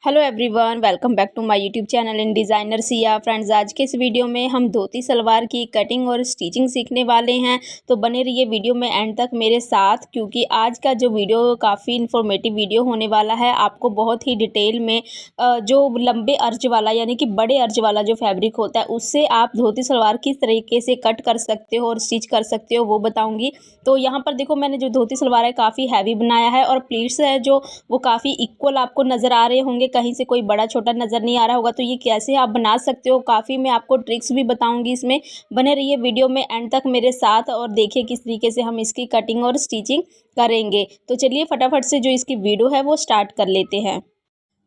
Hello everyone, welcome back to my YouTube channel in designer Siya. Friends, आज के इस video में हम धोती सलवार की कटिंग और स्टिचिंग सीखने वाले हैं। तो बने रहिए वीडियो में एंड तक मेरे साथ, क्योंकि आज का जो वीडियो काफ़ी इन्फॉर्मेटिव वीडियो होने वाला है। आपको बहुत ही डिटेल में जो लंबे अर्ज वाला यानी कि बड़े अर्ज वाला जो फैब्रिक होता है उससे आप धोती सलवार किस तरीके से कट कर सकते हो और स्टिच कर सकते हो वो बताऊँगी। तो यहाँ पर देखो, मैंने जो धोती सलवार है काफ़ी हैवी बनाया है और प्लीट्स है जो वो काफ़ी इक्वल आपको नज़र आ रहे होंगे, कहीं से कोई बड़ा छोटा नज़र नहीं आ रहा होगा। तो ये कैसे आप बना सकते हो, काफ़ी मैं आपको ट्रिक्स भी बताऊंगी इसमें। बने रहिए वीडियो में एंड तक मेरे साथ और देखिए किस तरीके से हम इसकी कटिंग और स्टिचिंग करेंगे। तो चलिए फटाफट से जो इसकी वीडियो है वो स्टार्ट कर लेते हैं।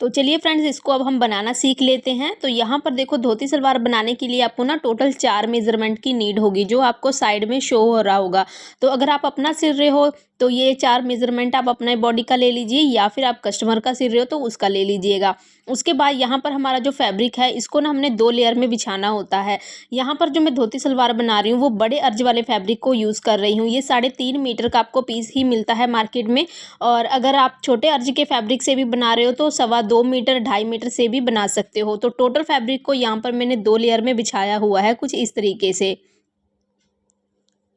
तो चलिए फ्रेंड्स, इसको अब हम बनाना सीख लेते हैं। तो यहाँ पर देखो, धोती सलवार बनाने के लिए आपको ना टोटल 4 मेजरमेंट की नीड होगी, जो आपको साइड में शो हो रहा होगा। तो अगर आप अपना सिल रहे हो तो ये 4 मेजरमेंट आप अपने बॉडी का ले लीजिए, या फिर आप कस्टमर का सिल रहे हो तो उसका ले लीजिएगा। उसके बाद यहाँ पर हमारा जो फैब्रिक है इसको ना हमने 2 लेयर में बिछाना होता है। यहाँ पर जो मैं धोती सलवार बना रही हूँ वो बड़े अर्ज वाले फैब्रिक को यूज़ कर रही हूँ। ये 3.5 मीटर का आपको पीस ही मिलता है मार्केट में। और अगर आप छोटे अर्ज के फैब्रिक से भी बना रहे हो तो 2.25 मीटर 2.5 मीटर से भी बना सकते हो। तो टोटल फैब्रिक को यहाँ पर मैंने 2 लेयर में बिछाया हुआ है, कुछ इस तरीके से।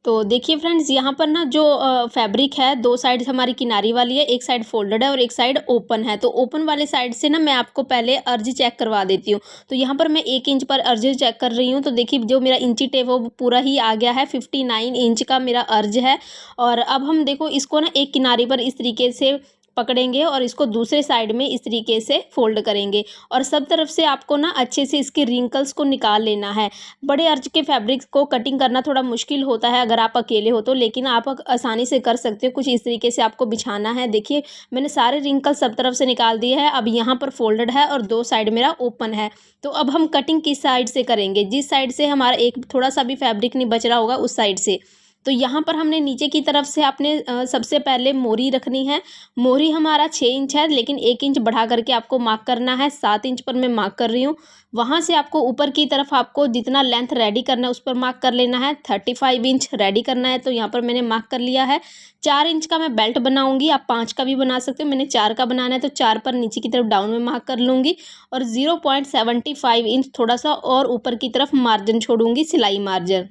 तो देखिए फ्रेंड्स, यहाँ पर ना जो फैब्रिक है, 2 साइड हमारी किनारी वाली है, एक साइड फोल्डेड है और एक साइड ओपन है। तो ओपन वाले साइड से ना मैं आपको पहले अर्ज चेक करवा देती हूँ। तो यहाँ पर मैं 1 इंच पर अर्ज चेक कर रही हूँ। तो देखिए जो मेरा इंची टेप वो पूरा ही आ गया है, 59 इंच का मेरा अर्ज है। और अब हम देखो इसको ना एक किनारी पर इस तरीके से पकड़ेंगे और इसको दूसरे साइड में इस तरीके से फोल्ड करेंगे। और सब तरफ से आपको ना अच्छे से इसके रिंकल्स को निकाल लेना है। बड़े अर्ज के फैब्रिक्स को कटिंग करना थोड़ा मुश्किल होता है अगर आप अकेले हो तो, लेकिन आप आसानी से कर सकते हो। कुछ इस तरीके से आपको बिछाना है। देखिए मैंने सारे रिंकल सब तरफ से निकाल दिए हैं। अब यहाँ पर फोल्डेड है और 2 साइड मेरा ओपन है। तो अब हम कटिंग किस साइड से करेंगे? जिस साइड से हमारा एक थोड़ा सा भी फैब्रिक नहीं बच रहा होगा उस साइड से। तो यहाँ पर हमने नीचे की तरफ से आपने सबसे पहले मोरी रखनी है। मोरी हमारा 6 इंच है, लेकिन 1 इंच बढ़ा करके आपको मार्क करना है। 7 इंच पर मैं मार्क कर रही हूँ। वहाँ से आपको ऊपर की तरफ आपको जितना लेंथ रेडी करना है उस पर मार्क कर लेना है। 35 इंच रेडी करना है, तो यहाँ पर मैंने मार्क कर लिया है। 4 इंच का मैं बेल्ट बनाऊंगी, आप 5 का भी बना सकते हो। मैंने 4 का बनाना है तो 4 पर नीचे की तरफ डाउन में मार्क कर लूँगी। और 0.75 इंच थोड़ा सा और ऊपर की तरफ मार्जिन छोड़ूंगी, सिलाई मार्जिन।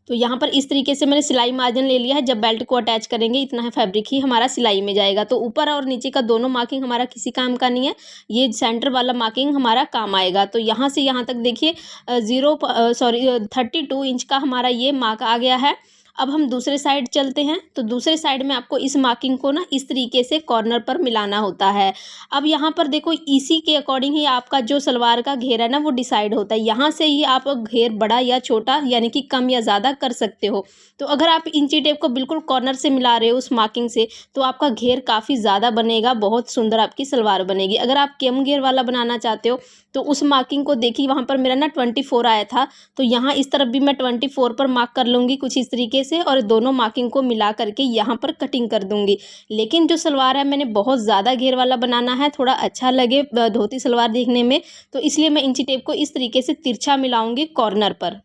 तो यहाँ पर इस तरीके से मैंने सिलाई मार्जिन ले लिया है। जब बेल्ट को अटैच करेंगे इतना है फैब्रिक ही हमारा सिलाई में जाएगा। तो ऊपर और नीचे का दोनों मार्किंग हमारा किसी काम का नहीं है, ये सेंटर वाला मार्किंग हमारा काम आएगा। तो यहाँ से यहाँ तक देखिए 32 इंच का हमारा ये मार्क आ गया है। अब हम दूसरे साइड चलते हैं। तो दूसरे साइड में आपको इस मार्किंग को ना इस तरीके से कॉर्नर पर मिलाना होता है। अब यहाँ पर देखो, इसी के अकॉर्डिंग ही आपका जो सलवार का घेर है ना वो डिसाइड होता है। यहाँ से ही आप घेर बड़ा या छोटा यानी कि कम या ज़्यादा कर सकते हो। तो अगर आप इंची टेप को बिल्कुल कॉर्नर से मिला रहे हो उस मार्किंग से, तो आपका घेर काफ़ी ज़्यादा बनेगा, बहुत सुंदर आपकी सलवार बनेगी। अगर आप कम घेर वाला बनाना चाहते हो तो उस मार्किंग को देखिए, वहाँ पर मेरा ना 24 आया था। तो यहाँ इस तरफ भी मैं 24 पर मार्क कर लूँगी कुछ इस तरीके से, और दोनों मार्किंग को मिला करके यहाँ पर कटिंग कर दूँगी। लेकिन जो सलवार है मैंने बहुत ज़्यादा घेर वाला बनाना है, थोड़ा अच्छा लगे धोती सलवार देखने में, तो इसलिए मैं इंची टेप को इस तरीके से तिरछा मिलाऊंगी कॉर्नर पर,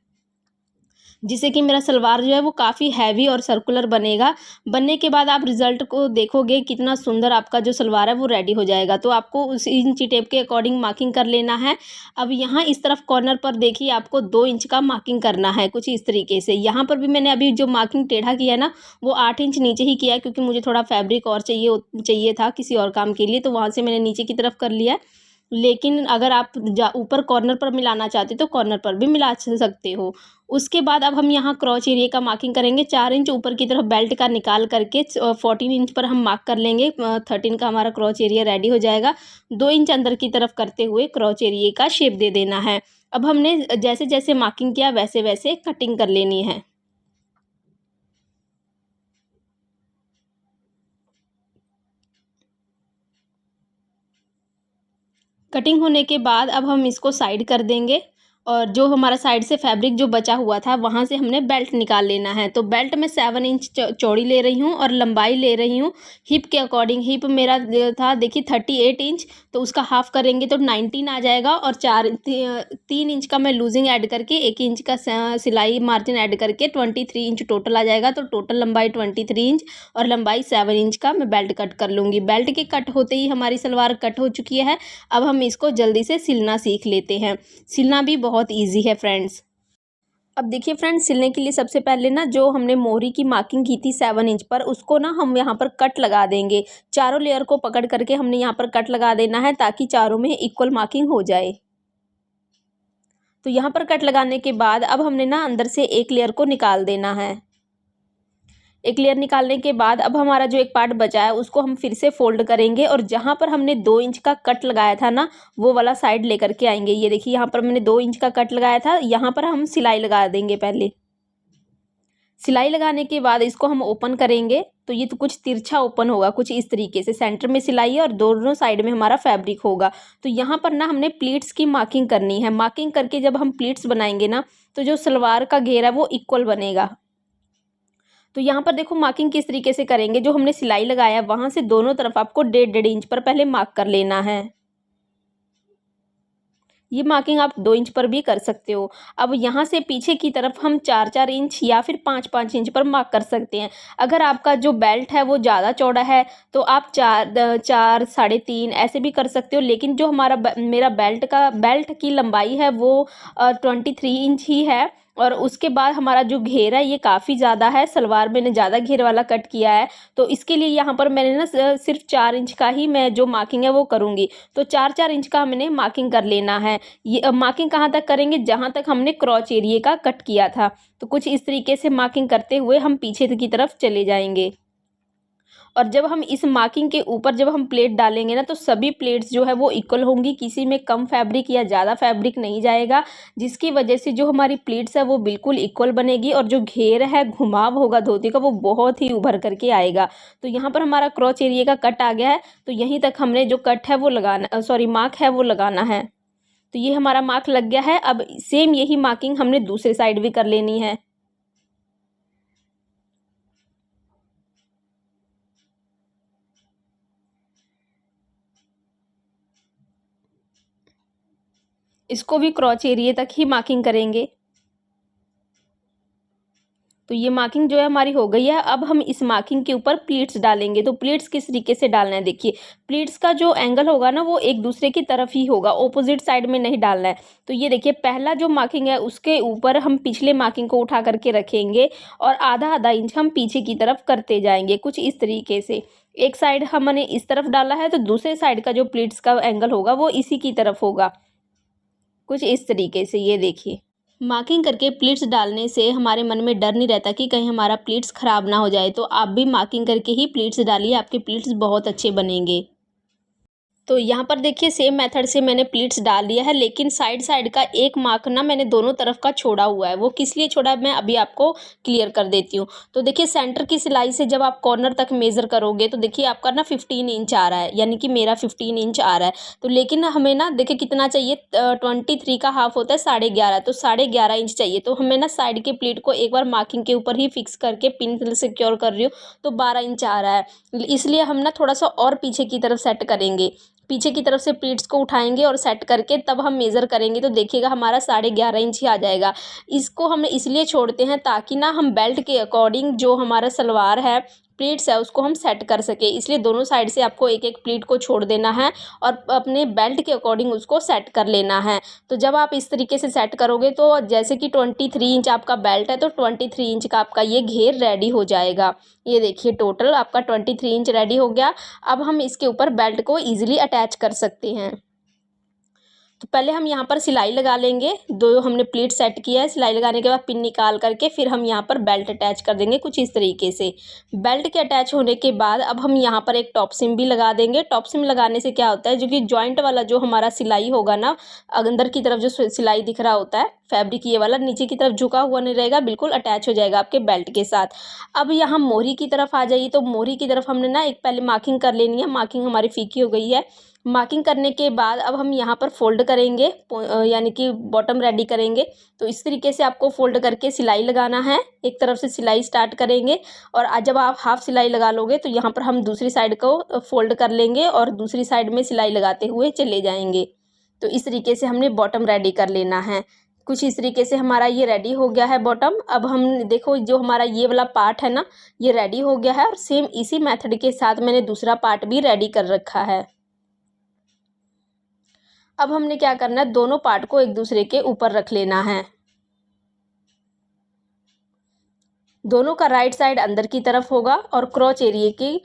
जिससे कि मेरा सलवार जो है वो काफ़ी हैवी और सर्कुलर बनेगा। बनने के बाद आप रिज़ल्ट को देखोगे कितना सुंदर आपका जो सलवार है वो रेडी हो जाएगा। तो आपको उस इंची टेप के अकॉर्डिंग मार्किंग कर लेना है। अब यहाँ इस तरफ कॉर्नर पर देखिए आपको 2 इंच का मार्किंग करना है, कुछ इस तरीके से। यहाँ पर भी मैंने अभी जो मार्किंग टेढ़ा किया है ना वो 8 इंच नीचे ही किया है, क्योंकि मुझे थोड़ा फैब्रिक और चाहिए था किसी और काम के लिए, तो वहाँ से मैंने नीचे की तरफ कर लिया है। लेकिन अगर आप ऊपर कॉर्नर पर मिलाना चाहते हो तो कॉर्नर पर भी मिला सकते हो। उसके बाद अब हम यहाँ क्रॉच एरिया का मार्किंग करेंगे। 4 इंच ऊपर की तरफ बेल्ट का निकाल करके 14 इंच पर हम मार्क कर लेंगे। 13 का हमारा क्रॉच एरिया रेडी हो जाएगा। 2 इंच अंदर की तरफ करते हुए क्रॉच एरिया का शेप दे देना है। अब हमने जैसे जैसे मार्किंग किया वैसे वैसे कटिंग कर लेनी है। कटिंग होने के बाद अब हम इसको साइड कर देंगे। और जो हमारा साइड से फैब्रिक जो बचा हुआ था वहाँ से हमने बेल्ट निकाल लेना है। तो बेल्ट मैं 7 इंच चौड़ी ले रही हूँ और लंबाई ले रही हूँ हिप के अकॉर्डिंग। हिप मेरा था देखिए 38 इंच, तो उसका हाफ करेंगे तो 19 आ जाएगा। और 3 इंच का मैं लूजिंग ऐड करके 1 इंच का सिलाई मार्जिन ऐड करके 23 इंच टोटल आ जाएगा। तो टोटल लंबाई 23 इंच और लंबाई 7 इंच का मैं बेल्ट कट कर लूँगी। बेल्ट के कट होते ही हमारी सलवार कट हो चुकी है। अब हम इसको जल्दी से सिलना सीख लेते हैं। सिलना भी बहुत ईजी है फ्रेंड्स। अब देखिए फ्रेंड्स, सिलने के लिए सबसे पहले ना जो हमने मोहरी की मार्किंग की थी 7 इंच पर, उसको ना हम यहाँ पर कट लगा देंगे। चारों लेयर को पकड़ करके हमने यहाँ पर कट लगा देना है ताकि चारों में इक्वल मार्किंग हो जाए। तो यहाँ पर कट लगाने के बाद अब हमने ना अंदर से एक लेयर को निकाल देना है। एक लेयर निकालने के बाद अब हमारा जो एक पार्ट बचा है उसको हम फिर से फोल्ड करेंगे और जहाँ पर हमने 2 इंच का कट लगाया था ना, वो वाला साइड लेकर के आएंगे। ये देखिए यहाँ पर मैंने 2 इंच का कट लगाया था, यहाँ पर हम सिलाई लगा देंगे। पहले सिलाई लगाने के बाद इसको हम ओपन करेंगे तो ये तो कुछ तिरछा ओपन होगा, कुछ इस तरीके से। सेंटर में सिलाई है और दोनों साइड में हमारा फैब्रिक होगा। तो यहाँ पर ना हमने प्लीट्स की मार्किंग करनी है। मार्किंग करके जब हम प्लीट्स बनाएंगे ना, तो जो सलवार का घेर है वो इक्वल बनेगा। तो यहाँ पर देखो मार्किंग किस तरीके से करेंगे। जो हमने सिलाई लगाया वहाँ से दोनों तरफ आपको 1.5 इंच पर पहले मार्क कर लेना है। ये मार्किंग आप 2 इंच पर भी कर सकते हो। अब यहाँ से पीछे की तरफ हम 4-4 इंच या फिर 5-5 इंच पर मार्क कर सकते हैं। अगर आपका जो बेल्ट है वो ज़्यादा चौड़ा है तो आप 4 साढ़े 3 ऐसे भी कर सकते हो। लेकिन जो मेरा बेल्ट की लंबाई है वो 23 इंच ही है। और उसके बाद हमारा जो घेर है ये काफ़ी ज़्यादा है। सलवार मैंने ज़्यादा घेर वाला कट किया है, तो इसके लिए यहाँ पर मैंने ना सिर्फ 4 इंच का ही मैं जो मार्किंग है वो करूँगी। तो 4-4 इंच का हमने मार्किंग कर लेना है। ये मार्किंग कहाँ तक करेंगे, जहाँ तक हमने क्रॉच एरिया का कट किया था। तो कुछ इस तरीके से मार्किंग करते हुए हम पीछे की तरफ चले जाएंगे। और जब हम इस मार्किंग के ऊपर जब हम प्लेट डालेंगे ना, तो सभी प्लेट्स जो है वो इक्वल होंगी। किसी में कम फैब्रिक या ज़्यादा फैब्रिक नहीं जाएगा, जिसकी वजह से जो हमारी प्लेट्स है वो बिल्कुल इक्वल बनेगी। और जो घेर है, घुमाव होगा धोती का, वो बहुत ही उभर करके आएगा। तो यहाँ पर हमारा क्रॉच एरिया का कट आ गया है। तो यहीं तक हमने जो कट है वो लगाना, मार्क है वो लगाना है। तो ये हमारा मार्क लग गया है। अब सेम यही मार्किंग हमने दूसरे साइड भी कर लेनी है। इसको भी क्रॉच एरिया तक ही मार्किंग करेंगे। तो ये मार्किंग जो है हमारी हो गई है। अब हम इस मार्किंग के ऊपर प्लीट्स डालेंगे। तो प्लीट्स किस तरीके से डालना है, देखिए प्लीट्स का जो एंगल होगा ना वो एक दूसरे की तरफ ही होगा, ऑपोजिट साइड में नहीं डालना है। तो ये देखिए पहला जो मार्किंग है उसके ऊपर हम पिछले मार्किंग को उठा करके रखेंगे और आधा आधा इंच हम पीछे की तरफ करते जाएंगे, कुछ इस तरीके से। एक साइड हमने इस तरफ डाला है तो दूसरे साइड का जो प्लीट्स का एंगल होगा वो इसी की तरफ होगा, कुछ इस तरीके से। ये देखिए मार्किंग करके प्लीट्स डालने से हमारे मन में डर नहीं रहता कि कहीं हमारा प्लीट्स ख़राब ना हो जाए। तो आप भी मार्किंग करके ही प्लीट्स डालिए, आपके प्लीट्स बहुत अच्छे बनेंगे। तो यहाँ पर देखिए सेम मेथड से मैंने प्लीट्स डाल दिया है, लेकिन साइड साइड का एक मार्क ना मैंने दोनों तरफ का छोड़ा हुआ है। वो किस लिए छोड़ा है मैं अभी आपको क्लियर कर देती हूँ। तो देखिए सेंटर की सिलाई से जब आप कॉर्नर तक मेज़र करोगे तो देखिए आपका ना 15 इंच आ रहा है, यानी कि मेरा 15 इंच आ रहा है। तो लेकिन हमें ना देखिए कितना चाहिए, 23 का हाफ होता है 11.5, तो 11.5 इंच चाहिए। तो हमें ना साइड के प्लीट को एक बार मार्किंग के ऊपर ही फिक्स करके पिन सिक्योर कर रही हूँ, तो 12 इंच आ रहा है। इसलिए हम ना थोड़ा सा और पीछे की तरफ सेट करेंगे। पीछे की तरफ से प्लीट्स को उठाएंगे और सेट करके तब हम मेज़र करेंगे। तो देखिएगा हमारा 11.5 इंच ही आ जाएगा। इसको हम इसलिए छोड़ते हैं ताकि ना हम बेल्ट के अकॉर्डिंग जो हमारा सलवार है, प्लीट्स है, उसको हम सेट कर सके। इसलिए दोनों साइड से आपको एक एक प्लीट को छोड़ देना है और अपने बेल्ट के अकॉर्डिंग उसको सेट कर लेना है। तो जब आप इस तरीके से सेट करोगे तो जैसे कि 23 इंच आपका बेल्ट है, तो 23 इंच का आपका ये घेर रेडी हो जाएगा। ये देखिए टोटल आपका 23 इंच रेडी हो गया। अब हम इसके ऊपर बेल्ट को ईजिली अटैच कर सकते हैं। तो पहले हम यहाँ पर सिलाई लगा लेंगे। दो हमने प्लीट सेट किया है, सिलाई लगाने के बाद पिन निकाल करके फिर हम यहाँ पर बेल्ट अटैच कर देंगे, कुछ इस तरीके से। बेल्ट के अटैच होने के बाद अब हम यहाँ पर एक टॉप सिम भी लगा देंगे। टॉप सिम लगाने से क्या होता है, जो कि जॉइंट वाला जो हमारा सिलाई होगा ना, अंदर की तरफ जो सिलाई दिख रहा होता है फैब्रिक, ये वाला नीचे की तरफ झुका हुआ नहीं रहेगा, बिल्कुल अटैच हो जाएगा आपके बेल्ट के साथ। अब यहाँ मोहरी की तरफ आ जाइए। तो मोहरी की तरफ हमने ना एक पहले मार्किंग कर लेनी है। मार्किंग हमारी फीकी हो गई है। मार्किंग करने के बाद अब हम यहाँ पर फोल्ड करेंगे, यानी कि बॉटम रेडी करेंगे। तो इस तरीके से आपको फोल्ड करके सिलाई लगाना है। एक तरफ से सिलाई स्टार्ट करेंगे और आज जब आप हाफ सिलाई लगा लोगे तो यहाँ पर हम दूसरी साइड को फोल्ड कर लेंगे और दूसरी साइड में सिलाई लगाते हुए चले जाएंगे। तो इस तरीके से हमने बॉटम रेडी कर लेना है। कुछ इस तरीके से हमारा ये रेडी हो गया है बॉटम। अब हम देखो जो हमारा ये वाला पार्ट है ना, ये रेडी हो गया है और सेम इसी मेथड के साथ मैंने दूसरा पार्ट भी रेडी कर रखा है। अब हमने क्या करना है, दोनों पार्ट को एक दूसरे के ऊपर रख लेना है। दोनों का राइट साइड अंदर की तरफ होगा और क्रॉच एरिया की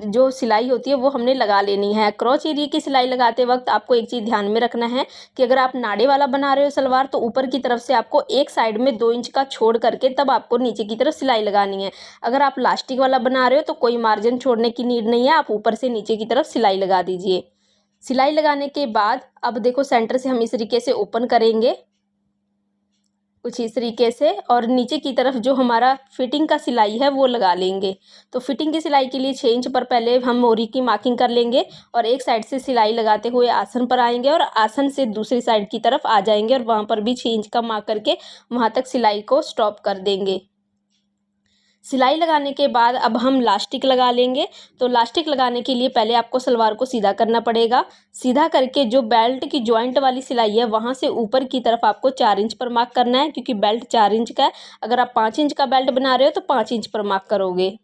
जो सिलाई होती है वो हमने लगा लेनी है। क्रॉच एरिया की सिलाई लगाते वक्त आपको एक चीज़ ध्यान में रखना है कि अगर आप नाड़े वाला बना रहे हो सलवार तो ऊपर की तरफ से आपको एक साइड में 2 इंच का छोड़ करके तब आपको नीचे की तरफ सिलाई लगानी है। अगर आप लास्टिक वाला बना रहे हो तो कोई मार्जिन छोड़ने की नीड नहीं है, आप ऊपर से नीचे की तरफ सिलाई लगा दीजिए। सिलाई लगाने के बाद अब देखो सेंटर से हम इस तरीके से ओपन करेंगे कुछ इस तरीके से और नीचे की तरफ जो हमारा फिटिंग का सिलाई है वो लगा लेंगे। तो फिटिंग की सिलाई के लिए 6 इंच पर पहले हम मोरी की मार्किंग कर लेंगे और एक साइड से सिलाई लगाते हुए आसन पर आएंगे और आसन से दूसरी साइड की तरफ आ जाएंगे और वहाँ पर भी 6 इंच का मार्क करके वहाँ तक सिलाई को स्टॉप कर देंगे। सिलाई लगाने के बाद अब हम लास्टिक लगा लेंगे। तो लास्टिक लगाने के लिए पहले आपको सलवार को सीधा करना पड़ेगा। सीधा करके जो बेल्ट की जॉइंट वाली सिलाई है वहाँ से ऊपर की तरफ आपको 4 इंच पर मार्क करना है, क्योंकि बेल्ट 4 इंच का है। अगर आप 5 इंच का बेल्ट बना रहे हो तो 5 इंच पर मार्क करोगे।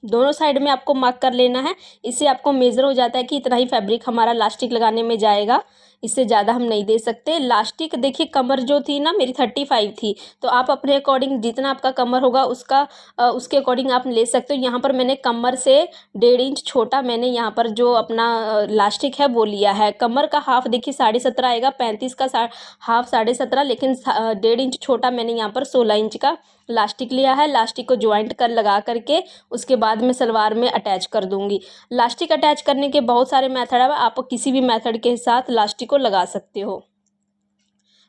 दोनों साइड में आपको मार्क कर लेना है। इससे आपको मेज़र हो जाता है कि इतना ही फैब्रिक हमारा लास्टिक लगाने में जाएगा, इससे ज़्यादा हम नहीं दे सकते। लास्टिक देखिए कमर जो थी ना मेरी 35 थी, तो आप अपने अकॉर्डिंग जितना आपका कमर होगा उसके अकॉर्डिंग आप ले सकते हो। यहाँ पर मैंने कमर से 1.5 इंच छोटा मैंने यहाँ पर जो अपना लास्टिक है वो लिया है। कमर का हाफ देखिए 17.5 आएगा, 35 का हाफ 17.5, लेकिन 1.5 इंच छोटा मैंने यहाँ पर 16 इंच का लास्टिक लिया है। लास्टिक को ज्वाइंट कर लगा करके उसके बाद मैं सलवार में अटैच कर दूंगी। लास्टिक अटैच करने के बहुत सारे मेथड है, आप किसी भी मेथड के साथ लास्टिक को लगा सकते हो।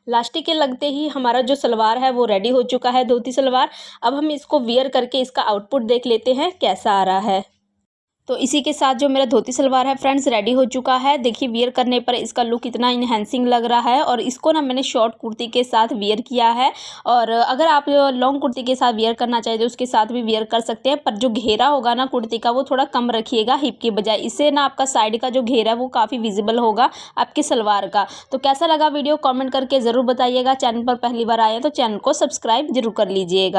लास्टिक के लगते ही हमारा जो सलवार है वो रेडी हो चुका है, धोती सलवार। अब हम इसको वियर करके इसका आउटपुट देख लेते हैं कैसा आ रहा है। तो इसी के साथ जो मेरा धोती सलवार है फ्रेंड्स रेडी हो चुका है। देखिए वियर करने पर इसका लुक इतना इन्हेंसिंग लग रहा है और इसको ना मैंने शॉर्ट कुर्ती के साथ वियर किया है। और अगर आप लॉन्ग कुर्ती के साथ वियर करना चाहे तो उसके साथ भी वियर कर सकते हैं, पर जो घेरा होगा ना कुर्ती का वो थोड़ा कम रखिएगा हिप के बजाय। इससे ना आपका साइड का जो घेरा है वो काफ़ी विजिबल होगा आपके सलवार का। तो कैसा लगा वीडियो कॉमेंट करके ज़रूर बताइएगा। चैनल पर पहली बार आए हैं तो चैनल को सब्सक्राइब जरूर कर लीजिएगा।